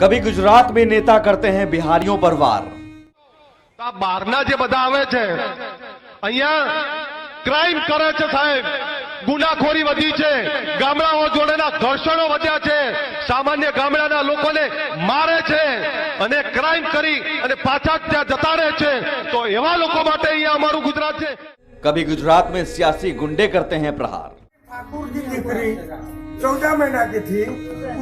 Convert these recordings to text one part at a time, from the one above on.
कभी गुजरात में नेता करते हैं बिहारियों पर वार। બહારના જે બધા આવે છે અહીંયા ક્રાઇમ કરે છે સાહેબ, ગુનાખોરી વધી છે, ગામડાઓ જોડેના ઘર્ષણો વધ્યા છે, સામાન્ય ગામડાના લોકોને મારે છે અને ક્રાઇમ કરી અને પાછા ત્યાં જતા રહે છે। તો એવા લોકો માટે અહીંયા અમારું ગુજરાત છે। कभी गुजरात में सियासी गुंडे करते हैं प्रहार। ठाकुर की दिकरी 14 महीना की थी,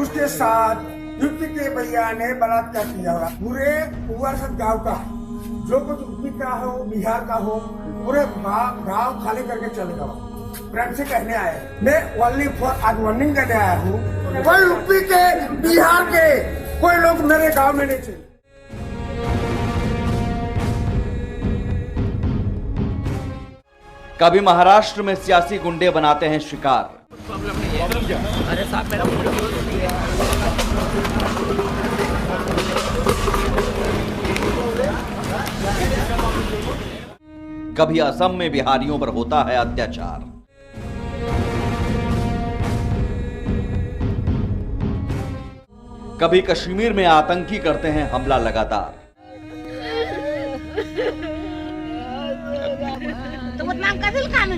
उसके साथ यूपी के भैया ने बलात्कार किया। पूरे उवारसद गांव का जो कुछ यूपी का हो, बिहार का हो, पूरे गांव खाली करके चले गए। प्रेम से कहने आए, मैं ओनली फॉर आज वार्निंग देने आया हूँ, कोई यूपी के बिहार के कोई लोग मेरे गांव में नहीं चाहिए। कभी महाराष्ट्र में सियासी गुंडे बनाते हैं शिकार। कभी असम में बिहारियों पर होता है अत्याचार। कभी कश्मीर में आतंकी करते हैं हमला लगातार। नाम का दिल खाने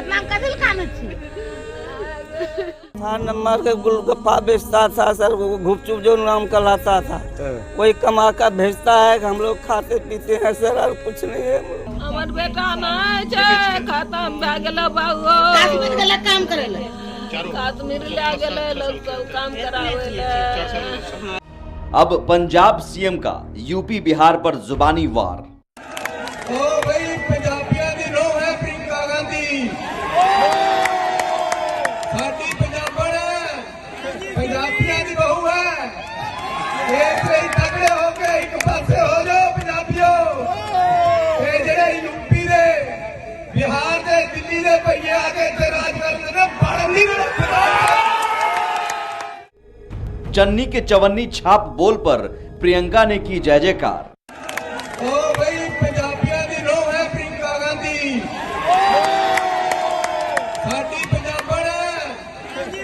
नाम का दिल खाने नंबर के गुलगप्पा बेचता था सर, गुपचुप जो नाम कहलाता था, वही कमा कर भेजता है। हम लोग खाते पीते हैं सर, और कुछ नहीं है। हमार बेटा खत्म भए गेल बाबू, कश्मीर गला काम करेला, कश्मीर ले गेले लोग सब काम करावेले। अब पंजाब सीएम का यूपी बिहार पर जुबानी वार। ओ भाई पंजाबियों दी नो है प्रियंका गांधी, साडी पंजाबण पंजाबियों दी बहू है। एक से तगड़े हो के एक पासे हो जाओ पंजाबियों। ये जेड़े यूपी दे, बिहार दे, दिल्ली दे भैया आके इत्थे राज करदे ने, बड़ नहीं चन्नी के चवन्नी छाप बोल पर प्रियंका ने की जय जयकार। ओ भाई पंजाबियों दी नो है प्रियंका गांधी, साडी पंजाबण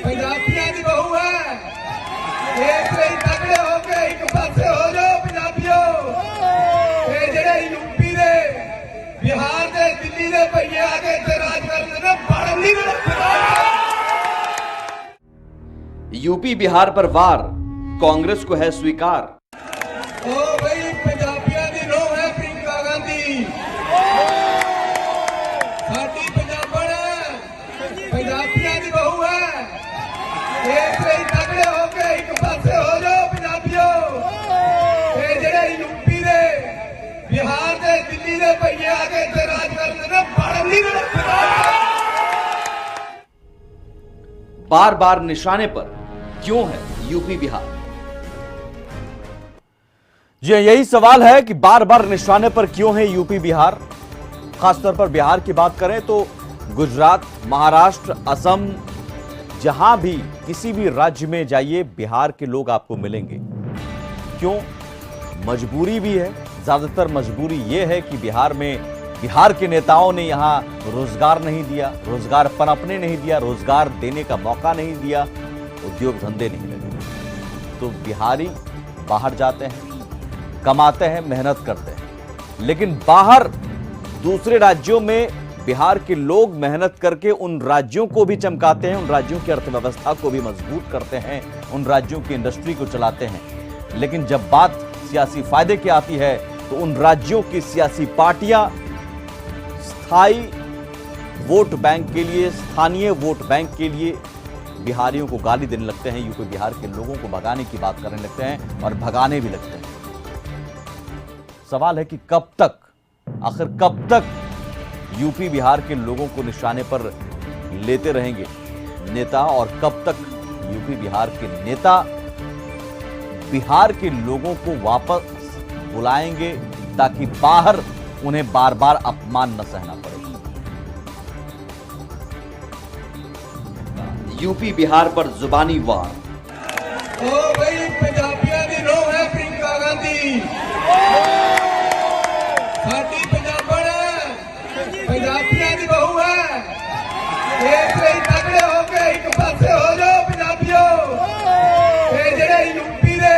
पंजाबियों दी बहू है। एक से तगड़े हो के एक पासे हो जाओ पंजाबियों। ये जेड़े यूपी दे, बिहार दे, दिल्ली दे भैया आके इत्थे राज करदे ने, बड़ नहीं यूपी बिहार पर वार, कांग्रेस को है स्वीकार। ओ भाई पंजाबियों दी नो है प्रियंका गांधी, साडी पंजाबण पंजाबियों दी बहू है। एक से तगड़े हो के एक पासे हो जाओ पंजाबियों। ये जेड़े यूपी दे, बिहार दे, दिल्ली दे भैया आके इत्थे राज करदे ने, बड़ नहीं बार बार निशाने पर क्यों है यूपी बिहार? जी यही सवाल है कि बार बार निशाने पर क्यों है यूपी बिहार। खासतौर पर बिहार की बात करें तो गुजरात, महाराष्ट्र, असम, जहां भी किसी भी राज्य में जाइए बिहार के लोग आपको मिलेंगे। क्यों? मजबूरी भी है। ज्यादातर मजबूरी यह है कि बिहार में बिहार के नेताओं ने यहां रोजगार नहीं दिया, रोजगार पनपने नहीं दिया, रोजगार देने का मौका नहीं दिया, उद्योग धंधे नहीं लगे। तो बिहारी बाहर जाते हैं, कमाते हैं, मेहनत करते हैं, लेकिन बाहर दूसरे राज्यों में बिहार के लोग मेहनत करके उन राज्यों को भी चमकाते हैं, उन राज्यों की अर्थव्यवस्था को भी मजबूत करते हैं, उन राज्यों की इंडस्ट्री को चलाते हैं। लेकिन जब बात सियासी फायदे की आती है तो उन राज्यों की सियासी पार्टियां स्थायी वोट बैंक के लिए, स्थानीय वोट बैंक के लिए बिहारियों को गाली देने लगते हैं, यूपी बिहार के लोगों को भगाने की बात करने लगते हैं और भगाने भी लगते हैं। सवाल है कि कब तक, आखिर कब तक यूपी बिहार के लोगों को निशाने पर लेते रहेंगे नेता, और कब तक यूपी बिहार के नेता बिहार के लोगों को वापस बुलाएंगे ताकि बाहर उन्हें बार बार अपमान न सहना पड़े। यूपी बिहार पर जुबानी वार। ओ भाई पंजाबियों दी नो है प्रियंका गांधी, साडी पंजाबण पंजाबियों दी बहू है। ਇਸ ਲਈ ਤਕੜੇ ਹੋ ਕੇ ਇੱਕ ਪਾਸੇ ਹੋ ਜਾਓ ਪੰਜਾਬੀਓ। ਇਹ ਜਿਹੜੇ ਯੂਪੀ ਦੇ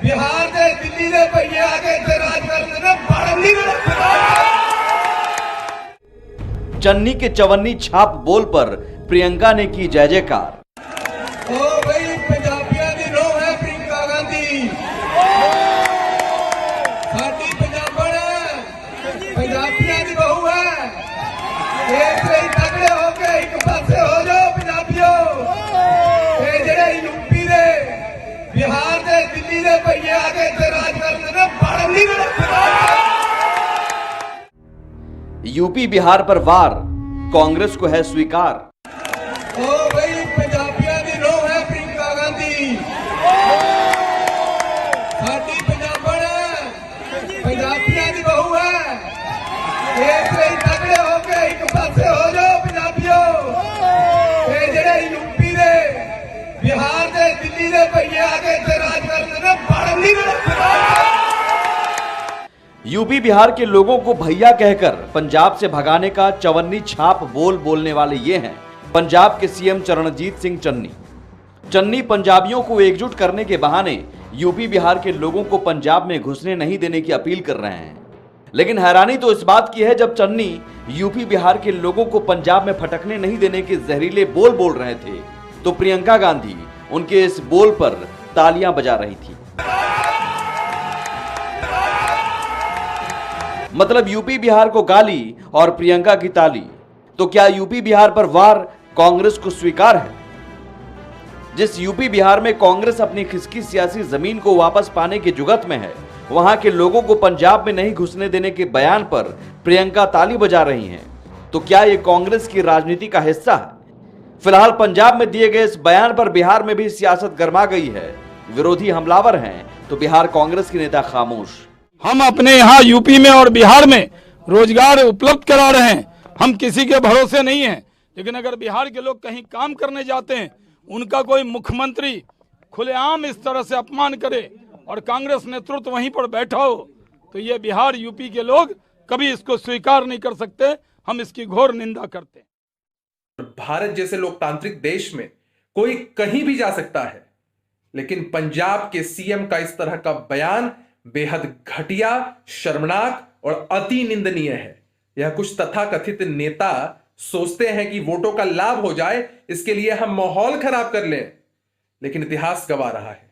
ਬਿਹਾਰ ਦੇ ਦਿੱਲੀ ਦੇ ਭਈਏ ਆ ਕੇ ਇੱਥੇ ਰਾਜ ਕਰਦੇ ਨੇ ਬਣ ਨਹੀਂ ਰਹੇ। चन्नी के चवन्नी छाप बोल पर प्रियंका ने की जय जयकार। ओ भाई पंजाबियों की नौं है प्रियंका गांधी, साडी पंजाबण है, पंजाबियों की बहू है। इस ਲਈ तगड़े हो के एक पासे हो जाओ पंजाबियों। ये ਜਿਹੜੇ यूपी ਦੇ बिहार ਦੇ ਦਿੱਲੀ ਦੇ ਭਈਏ ਆ ਕੇ ਇੱਥੇ ਰਾਜ ਕਰਦੇ ਨੇ ਬਣ ਨਹੀਂ ਰਹੇ। यूपी बिहार पर वार कांग्रेस को है स्वीकार। ओ भाई पंजाबियों की नौं है प्रियंका गांधी, साडी पंजाबण है, पंजाबियों की बहू है। इस ਲਈ तगड़े हो के एक पासे हो जाओ पंजाबियों। ये ਜਿਹੜੇ यूपी ਦੇ बिहार ਦੇ ਦਿੱਲੀ ਦੇ ਭਈਏ ਆ ਕੇ ਇੱਥੇ ਰਾਜ ਕਰਦੇ ਨੇ ਬਣ ਨਹੀਂ ਰਹੇ। यूपी बिहार के लोगों को भैया कहकर पंजाब से भगाने का चवन्नी छाप बोल बोलने वाले ये हैं पंजाब के सीएम चरणजीत सिंह चन्नी। चन्नी पंजाबियों को एकजुट करने के बहाने यूपी बिहार के लोगों को पंजाब में घुसने नहीं देने की अपील कर रहे हैं। लेकिन हैरानी तो इस बात की है जब चन्नी यूपी बिहार के लोगों को पंजाब में फटकने नहीं देने के जहरीले बोल बोल रहे थे तो प्रियंका गांधी उनके इस बोल पर तालियां बजा रही थी। मतलब यूपी बिहार को गाली और प्रियंका की ताली। तो क्या यूपी बिहार पर वार कांग्रेस को स्वीकार है? जिस यूपी बिहार में कांग्रेस अपनी खिसकी सियासी जमीन को वापस पाने की जुगत में है, वहां के लोगों को पंजाब में नहीं घुसने देने के बयान पर प्रियंका ताली बजा रही हैं। तो क्या यह कांग्रेस की राजनीति का हिस्सा है? फिलहाल पंजाब में दिए गए इस बयान पर बिहार में भी सियासत गर्मा गई है। विरोधी हमलावर हैं तो बिहार कांग्रेस के नेता खामोश। हम अपने यहाँ यूपी में और बिहार में रोजगार उपलब्ध करा रहे हैं, हम किसी के भरोसे नहीं हैं। लेकिन अगर बिहार के लोग कहीं काम करने जाते हैं, उनका कोई मुख्यमंत्री खुलेआम इस तरह से अपमान करे और कांग्रेस नेतृत्व वहीं पर बैठा हो, तो ये बिहार यूपी के लोग कभी इसको स्वीकार नहीं कर सकते। हम इसकी घोर निंदा करते हैं। भारत जैसे लोकतांत्रिक देश में कोई कहीं भी जा सकता है, लेकिन पंजाब के सीएम का इस तरह का बयान बेहद घटिया, शर्मनाक और अति निंदनीय है। यह कुछ तथाकथित नेता सोचते हैं कि वोटों का लाभ हो जाए, इसके लिए हम माहौल खराब कर लें। लेकिन इतिहास गवाह रहा है,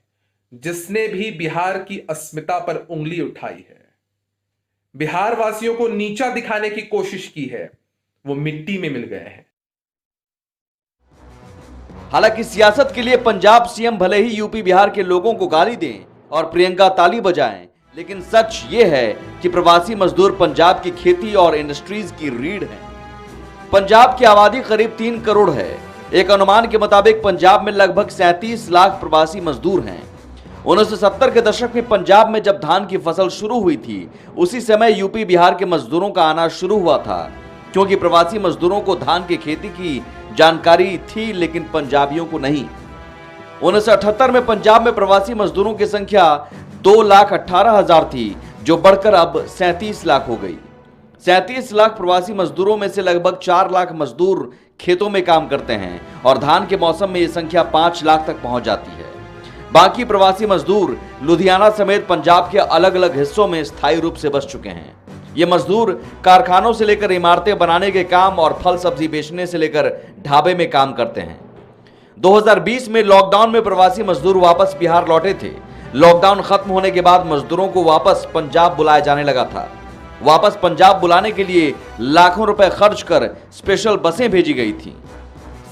जिसने भी बिहार की अस्मिता पर उंगली उठाई है, बिहार वासियों को नीचा दिखाने की कोशिश की है, वो मिट्टी में मिल गए हैं। हालांकि सियासत के लिए पंजाब सीएम भले ही यूपी बिहार के लोगों को गाली दें और प्रियंका ताली बजाएं, लेकिन सच ये है कि प्रवासी मजदूर पंजाब की खेती और इंडस्ट्रीज की रीढ़ हैं। पंजाब की आबादी करीब 3 करोड़ है। एक अनुमान के मुताबिक पंजाब में लगभग 37 लाख प्रवासी मजदूर हैं। 1970 के दशक में पंजाब में जब धान की फसल शुरू हुई थी, उसी समय यूपी बिहार के मजदूरों का आना शुरू हुआ था, क्योंकि प्रवासी मजदूरों को धान की खेती की जानकारी थी लेकिन पंजाबियों को नहीं। 1978 में पंजाब में प्रवासी मजदूरों की संख्या 2,18,000 थी, जो बढ़कर अब 37 लाख हो गई। 37 लाख प्रवासी मजदूरों में से लगभग 4 लाख मजदूर खेतों में काम करते हैं और धान के मौसम में यह संख्या 5 लाख तक पहुंच जाती है। बाकी प्रवासी मजदूर लुधियाना समेत पंजाब के अलग अलग हिस्सों में स्थायी रूप से बस चुके हैं। ये मजदूर कारखानों से लेकर इमारतें बनाने के काम और फल सब्जी बेचने से लेकर ढाबे में काम करते हैं। 2020 में लॉकडाउन में प्रवासी मजदूर वापस बिहार लौटे थे। लॉकडाउन खत्म होने के बाद मजदूरों को वापस पंजाब बुलाया जाने लगा था। वापस पंजाब बुलाने के लिए लाखों रुपए खर्च कर स्पेशल बसें भेजी गई थी।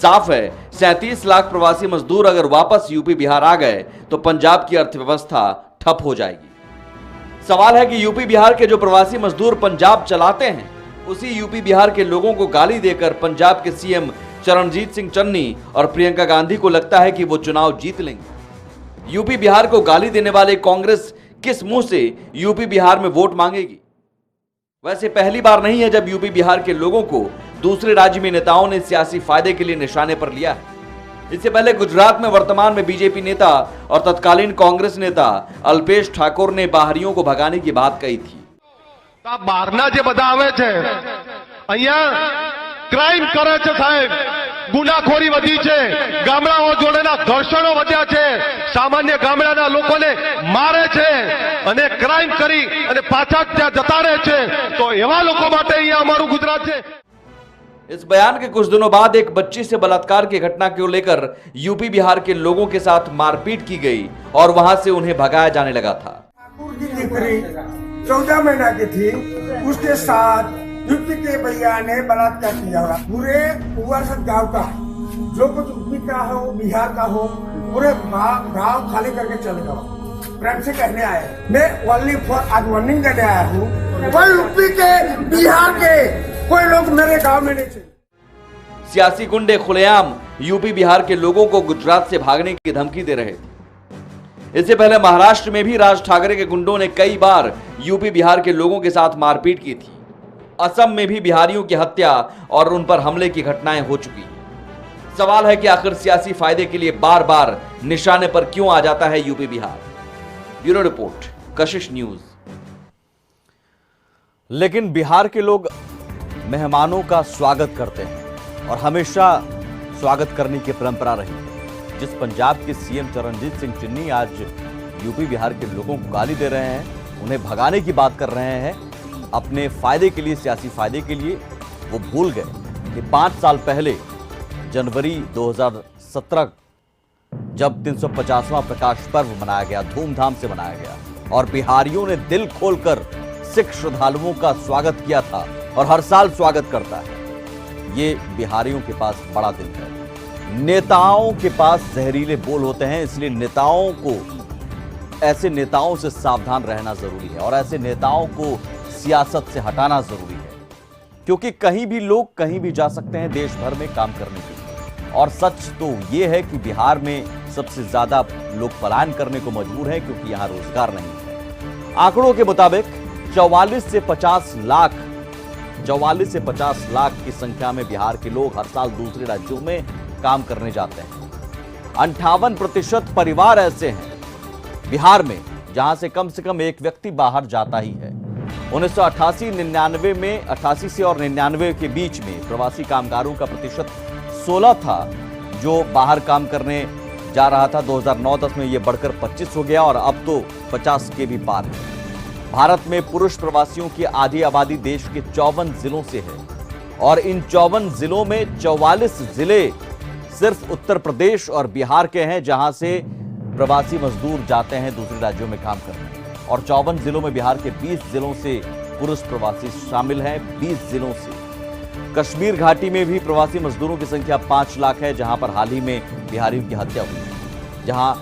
साफ है, 37 लाख प्रवासी मजदूर अगर वापस यूपी बिहार आ गए तो पंजाब की अर्थव्यवस्था ठप हो जाएगी। सवाल है कि यूपी बिहार के जो प्रवासी मजदूर पंजाब चलाते हैं, उसी यूपी बिहार के लोगों को गाली देकर पंजाब के सीएम चरणजीत सिंह चन्नी और प्रियंका गांधी को लगता है कि वो चुनाव जीत लेंगे। यूपी बिहार को गाली देने वाले कांग्रेस किस मुंह से यूपी बिहार में वोट मांगेगी? वैसे पहली बार नहीं है जब यूपी बिहार के लोगों को दूसरे राज्य में नेताओं ने सियासी फायदे के लिए निशाने पर लिया है। इससे पहले गुजरात में वर्तमान में बीजेपी नेता और तत्कालीन कांग्रेस नेता अल्पेश ठाकोर ने बाहरियों को भगाने की बात कही थी। બહારના જે બધા આવે છે અહીંયા ક્રાઇમ કરે છે સાહેબ, ગુનાખોરી વધી છે, ગામડાઓ જોડેના ઘર્ષણો વધ્યા છે, સામાન્ય ગામડાના લોકોને મારે છે અને ક્રાઇમ કરી અને પાછા ત્યાં જતા રહે છે, તો એવા લોકો માટે અહીંયા અમારું ગુજરાત છે। इस बयान के कुछ दिनों बाद एक बच्ची से बलात्कार की घटना को लेकर यूपी बिहार के लोगों के साथ मारपीट की गई और वहां से उन्हें भगाया जाने लगा था। ठाकुर की दिकरी 14 महीना की थी, उसके साथ यूपी के भैया ने बलात्कार किया। पूरे उवरसद गांव का जो कुछ यूपी का हो, बिहार का हो, पूरे गांव खाली करके चले गए। प्रेम से कहने आए, मैं ओनली फॉर आज वार्निंग देने आया हूँ, कोई यूपी के बिहार के कोई लोग मेरे गांव में नहीं चाहिए। सियासी गुंडे खुलेआम यूपी बिहार के लोगों को गुजरात से भागने की धमकी दे रहे थे। इससे पहले महाराष्ट्र में भी राज ठाकरे के गुंडों ने कई बार यूपी बिहार के लोगों के साथ मारपीट की थी। असम में भी बिहारियों की हत्या और उन पर हमले की घटनाएं हो चुकी हैं। सवाल है कि आखिर सियासी फायदे के लिए बार बार निशाने पर क्यों आ जाता है यूपी बिहार। ब्यूरो रिपोर्ट, कशिश न्यूज। लेकिन बिहार के लोग मेहमानों का स्वागत करते हैं और हमेशा स्वागत करने की परंपरा रही है। जिस पंजाब के सीएम चरणजीत सिंह चन्नी आज यूपी बिहार के लोगों को गाली दे रहे हैं, उन्हें भगाने की बात कर रहे हैं अपने फायदे के लिए, सियासी फायदे के लिए, वो भूल गए कि 5 साल पहले जनवरी 2017 जब 350वां प्रकाश पर्व मनाया गया, धूमधाम से मनाया गया और बिहारियों ने दिल खोलकर सिख श्रद्धालुओं का स्वागत किया था और हर साल स्वागत करता है। ये बिहारियों के पास बड़ा दिन है। नेताओं के पास जहरीले बोल होते हैं, इसलिए नेताओं को, ऐसे नेताओं से सावधान रहना जरूरी है और ऐसे नेताओं को सियासत से हटाना जरूरी है, क्योंकि कहीं भी लोग कहीं भी जा सकते हैं देश भर में काम करने के लिए। और सच तो ये है कि बिहार में सबसे ज्यादा लोग पलायन करने को मजबूर हैं क्योंकि यहां रोजगार नहीं है। आंकड़ों के मुताबिक 44 से 50 लाख की संख्या में बिहार के लोग हर साल दूसरे राज्यों में काम करने जाते हैं। 58% परिवार ऐसे हैं बिहार में जहां से कम एक व्यक्ति बाहर जाता ही है। 1988-99 में 88 से और 99 के बीच में प्रवासी कामगारों का प्रतिशत 16 था जो बाहर काम करने जा रहा था। 2009-10 में यह बढ़कर 25 हो गया और अब तो 50 के भी पार है। भारत में पुरुष प्रवासियों की आधी आबादी देश के 54 जिलों से है और इन 54 जिलों में 44 जिले सिर्फ उत्तर प्रदेश और बिहार के हैं जहां से प्रवासी मजदूर जाते हैं दूसरे राज्यों में काम करने, और 54 जिलों में बिहार के 20 जिलों से पुरुष प्रवासी शामिल हैं। 20 जिलों से कश्मीर घाटी में भी प्रवासी मजदूरों की संख्या 5 लाख है, जहां पर हाल ही में बिहारियों की हत्या हुई है, जहां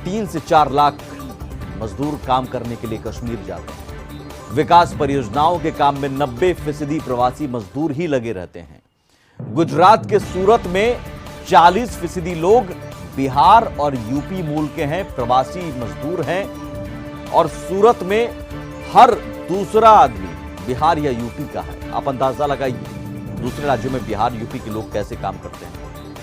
3 से 4 लाख मजदूर काम करने के लिए कश्मीर जाते हैं। विकास परियोजनाओं के काम में 90% प्रवासी मजदूर ही लगे रहते हैं। गुजरात के सूरत में 40% लोग बिहार और यूपी मूल के हैं, प्रवासी मजदूर हैं और सूरत में हर दूसरा आदमी बिहार या यूपी का है। आप अंदाजा लगाइए दूसरे राज्यों में बिहार यूपी के लोग कैसे काम करते हैं।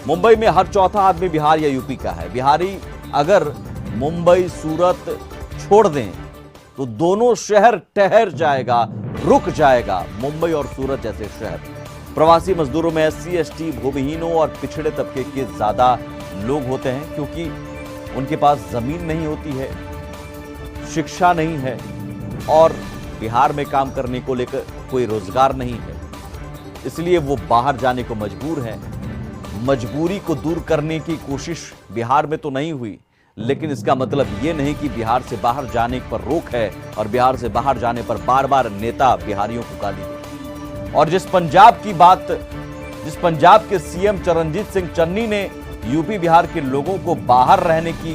मुंबई में हर चौथा आदमी बिहार या यूपी का है। बिहारी अगर मुंबई सूरत छोड़ दें तो दोनों शहर ठहर जाएगा, रुक जाएगा, मुंबई और सूरत जैसे शहर। प्रवासी मजदूरों में SC, ST, भूमिहीनों और पिछड़े तबके के ज्यादा लोग होते हैं क्योंकि उनके पास जमीन नहीं होती है, शिक्षा नहीं है और बिहार में काम करने को लेकर कोई रोजगार नहीं है, इसलिए वो बाहर जाने को मजबूर हैं। मजबूरी को दूर करने की कोशिश बिहार में तो नहीं हुई, लेकिन इसका मतलब ये नहीं कि बिहार से बाहर जाने पर रोक है और बिहार से बाहर जाने पर बार बार नेता बिहारियों को गाली दे। और जिस पंजाब के सीएम चरणजीत सिंह चन्नी ने यूपी बिहार के लोगों को बाहर रहने की,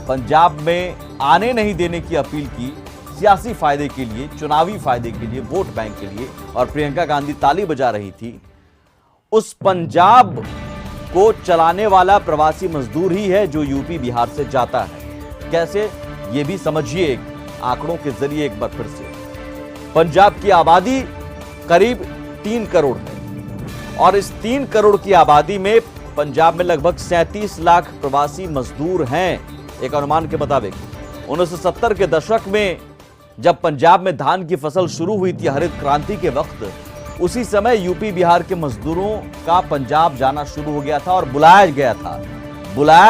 पंजाब में आने नहीं देने की अपील की, सियासी फायदे के लिए, चुनावी फायदे के लिए, वोट बैंक के लिए, और प्रियंका गांधी ताली बजा रही थी, उस पंजाब को चलाने वाला प्रवासी मजदूर ही है जो यूपी बिहार से जाता है। कैसे, ये भी समझिए आंकड़ों के जरिए एक बार फिर से। पंजाब की आबादी करीब 3 करोड़ है और इस 3 करोड़ की आबादी में पंजाब में लगभग 37 लाख प्रवासी मजदूर हैं। एक अनुमान के मुताबिक 1970 के दशक में जब पंजाब में धान की फसल शुरू हुई थी, हरित क्रांति के वक्त, उसी समय यूपी बिहार के मजदूरों का पंजाब जाना शुरू हो गया था और बुलाया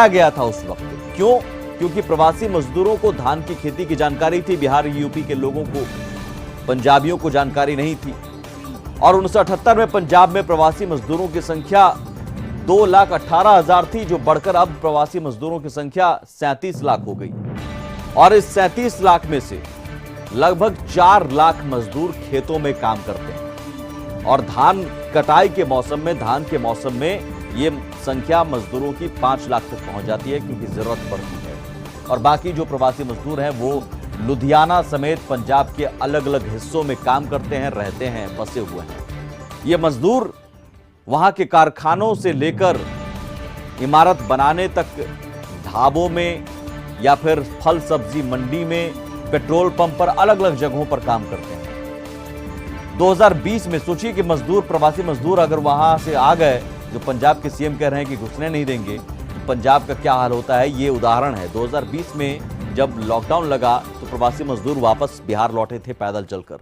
गया था उस वक्त। क्यों? क्योंकि प्रवासी मजदूरों को धान की खेती की जानकारी थी, बिहार यूपी के लोगों को, पंजाबियों को जानकारी नहीं थी। और 1978 में पंजाब में प्रवासी मजदूरों की संख्या 2,18,000 थी, जो बढ़कर अब प्रवासी मजदूरों की संख्या 37 लाख हो गई। और इस 37 लाख में से लगभग 4 लाख मजदूर खेतों में काम करते हैं। और धान कटाई के मौसम में, धान के मौसम में ये संख्या मजदूरों की 5 लाख तक पहुंच जाती है, क्योंकि जरूरत पड़ती है। और बाकी जो प्रवासी मजदूर हैं वो लुधियाना समेत पंजाब के अलग अलग हिस्सों में काम करते हैं, रहते हैं, बसे हुए हैं। ये मजदूर वहां के कारखानों से लेकर इमारत बनाने तक, ढाबों में या फिर फल सब्जी मंडी में, पेट्रोल पंप पर, अलग अलग जगहों पर काम करते हैं। 2020 में सोचिए कि मजदूर, प्रवासी मजदूर अगर वहां से आ गए, जो पंजाब के सीएम कह रहे हैं कि घुसने नहीं देंगे, तो पंजाब का क्या हाल होता है, ये उदाहरण है। 2020 में जब लॉकडाउन लगा तो प्रवासी मजदूर वापस बिहार लौटे थे पैदल चलकर।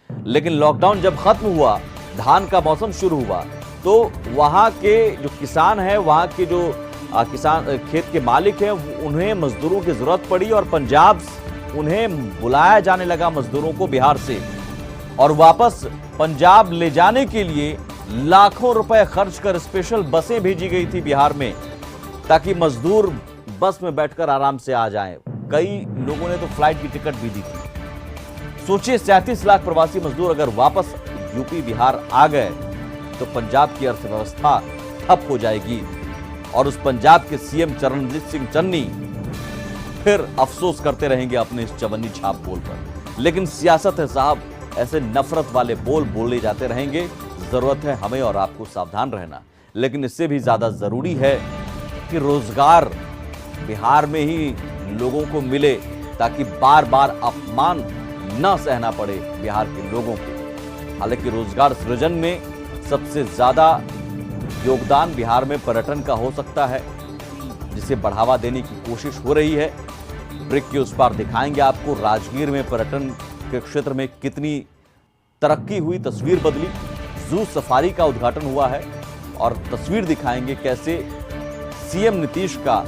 लेकिन लॉकडाउन जब खत्म हुआ, धान का मौसम शुरू हुआ, तो वहां के जो किसान हैं, वहां के जो किसान खेत के मालिक हैं, उन्हें मजदूरों की जरूरत पड़ी और पंजाब उन्हें बुलाया जाने लगा मजदूरों को बिहार से। और वापस पंजाब ले जाने के लिए लाखों रुपए खर्च कर स्पेशल बसें भेजी गई थी बिहार में, ताकि मजदूर बस में बैठकर आराम से आ जाएं। कई लोगों ने तो फ्लाइट की टिकट भी दी थी। सोचिए 37 लाख प्रवासी मजदूर अगर वापस यूपी बिहार आ गए तो पंजाब की अर्थव्यवस्था ठप हो जाएगी। और उस पंजाब के सीएम चरणजीत सिंह चन्नी फिर अफसोस करते रहेंगे अपने इस चवन्नी छाप बोल पर। लेकिन सियासत है साहब, ऐसे नफरत वाले बोल बोले जाते रहेंगे। जरूरत है हमें और आपको सावधान रहना। लेकिन इससे भी ज्यादा जरूरी है कि रोजगार बिहार में ही लोगों को मिले, ताकि बार बार अपमान न सहना पड़े बिहार के लोगों को। हालांकि रोजगार सृजन में सबसे ज्यादा योगदान बिहार में पर्यटन का हो सकता है, जिसे बढ़ावा देने की कोशिश हो रही है। ब्रेक के उस पार दिखाएंगे आपको राजगीर में पर्यटन के क्षेत्र में कितनी तरक्की हुई, तस्वीर बदली। जू सफारी का उद्घाटन हुआ है और तस्वीर दिखाएंगे कैसे सीएम नीतीश का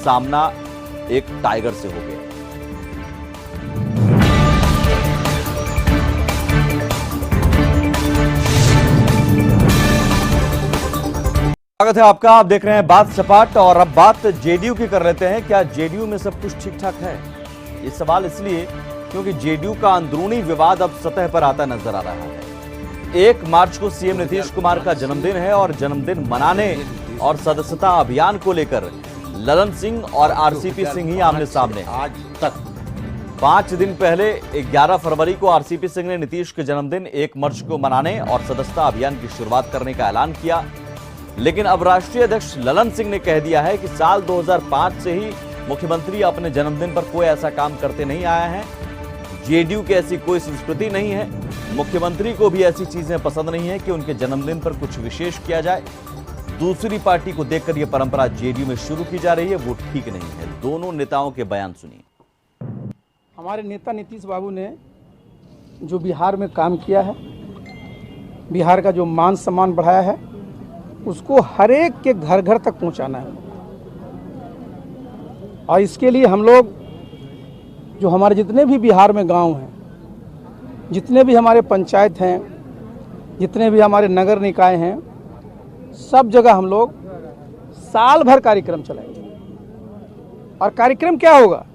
सामना एक टाइगर से हो गया। स्वागत है आपका। आप देख रहे हैं बात सपाट और अब बात जेडीयू की कर लेते हैं। क्या जेडीयू में सब कुछ ठीक ठाक है? ये सवाल इसलिए क्योंकि जेडीयू का अंदरूनी विवाद अब सतह पर आता नजर आ रहा है। 1 मार्च को सीएम नीतीश कुमार का जन्मदिन है और जन्मदिन मनाने और सदस्यता अभियान को लेकर ललन सिंह और आरसीपी सिंह ही आमने सामने। आज तक 5 दिन पहले 11 फरवरी को आरसीपी सिंह ने नीतीश के जन्मदिन 1 मार्च को मनाने और सदस्यता अभियान की शुरुआत करने का ऐलान किया। लेकिन अब राष्ट्रीय अध्यक्ष ललन सिंह ने कह दिया है कि साल 2005 से ही मुख्यमंत्री अपने जन्मदिन पर कोई ऐसा काम करते नहीं आए हैं। जेडीयू की ऐसी कोई संस्कृति नहीं है। मुख्यमंत्री को भी ऐसी चीजें पसंद नहीं है कि उनके जन्मदिन पर कुछ विशेष किया जाए। दूसरी पार्टी को देखकर यह परंपरा जेडीयू में शुरू की जा रही है, वो ठीक नहीं है। दोनों नेताओं के बयान सुनिए। हमारे नेता नीतीश बाबू ने जो बिहार में काम किया है, बिहार का जो मान सम्मान बढ़ाया है, उसको हर एक के घर घर तक पहुंचाना है। और इसके लिए हम लोग, जो हमारे जितने भी बिहार में गांव हैं, जितने भी हमारे पंचायत हैं, जितने भी हमारे नगर निकाय हैं, सब जगह हम लोग साल भर कार्यक्रम चलाएंगे। और कार्यक्रम क्या होगा?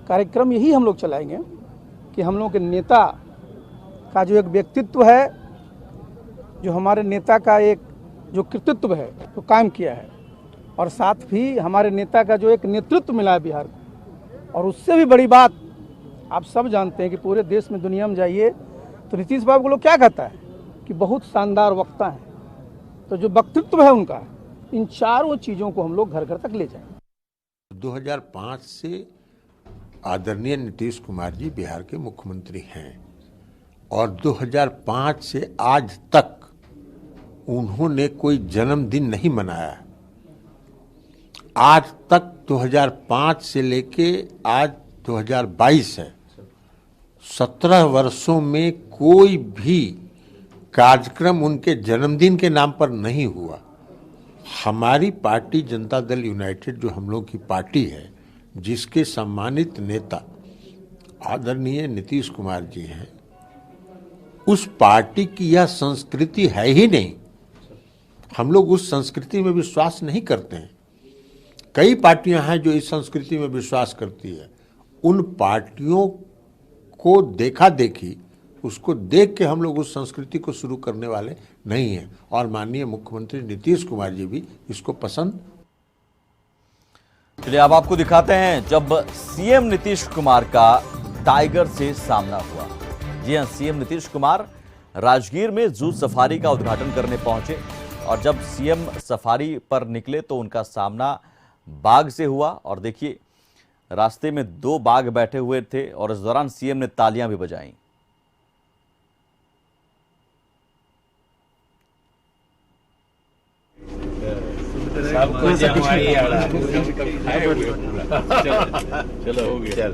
कार्यक्रम यही हम लोग चलाएंगे कि हम लोग के नेता का जो एक व्यक्तित्व है, जो हमारे नेता का एक जो कृतित्व है, जो काम किया है, और साथ भी हमारे नेता का जो एक नेतृत्व मिला है बिहार को। और उससे भी बड़ी बात, आप सब जानते हैं कि पूरे देश में, दुनिया में जाइए तो नीतीश बाबू को लोग क्या कहता है कि बहुत शानदार वक्ता हैं। तो जो व्यक्तित्व है उनका, इन चारों चीज़ों को हम लोग घर घर तक ले जाएंगे। 2005 से आदरणीय नीतीश कुमार जी बिहार के मुख्यमंत्री हैं और 2005 से आज तक उन्होंने कोई जन्मदिन नहीं मनाया। आज तक 2005 से लेके आज 2022 है, 17 वर्षों में कोई भी कार्यक्रम उनके जन्मदिन के नाम पर नहीं हुआ। हमारी पार्टी जनता दल यूनाइटेड, जो हम लोग की पार्टी है, जिसके सम्मानित नेता आदरणीय नीतीश कुमार जी हैं, उस पार्टी की यह संस्कृति है ही नहीं। हम लोग उस संस्कृति में विश्वास नहीं करते हैं। कई पार्टियां हैं जो इस संस्कृति में विश्वास करती है। उन पार्टियों को देखा देखी, उसको देख के हम लोग उस संस्कृति को शुरू करने वाले नहीं हैं, और माननीय मुख्यमंत्री नीतीश कुमार जी भी इसको पसंद। चलिए अब आपको दिखाते हैं जब सीएम नीतीश कुमार का टाइगर से सामना हुआ। जी हां, सीएम नीतीश कुमार राजगीर में जू सफारी का उद्घाटन करने पहुंचे, और जब सीएम सफारी पर निकले तो उनका सामना बाघ से हुआ। और देखिए, रास्ते में 2 बाघ बैठे हुए थे और इस दौरान सीएम ने तालियां भी बजाई। चलो हो गया।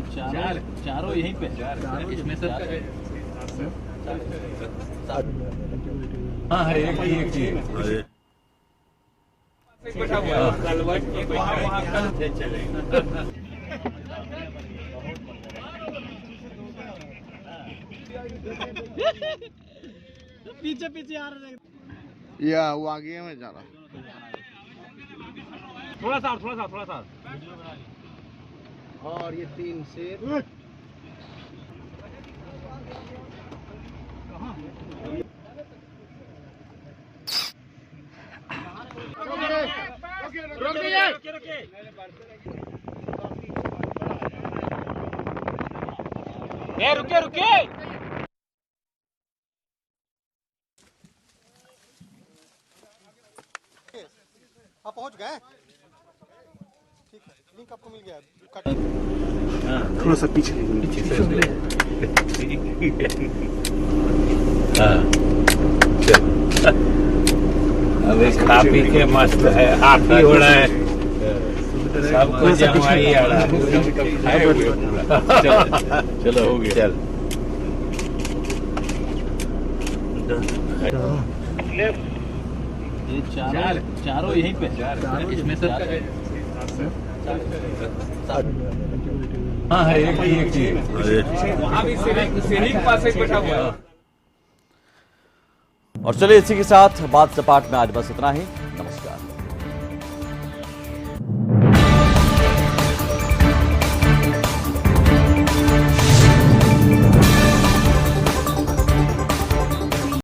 चल चारों यहीं पे इसमें हाँ है एक चीज पीछे पीछे आ रहे या वो आगे में जा रहा। थोड़ा सा और ये 3 शेर रुके आप पहुंच गए? ठीक है, लिंक आपको मिल गया। थोड़ा सा पीछे अभी खा पी के मस्त है, आप ही हो रहा है सब कुछ हमारी आ रहा है। चलो हो गया। चल चारों यहीं पे इसमें हाँ है एक चीज वहाँ भी सीढ़ी के पास एक बैठा हुआ है। और चलिए इसी के साथ बात सपाट में आज बस इतना ही।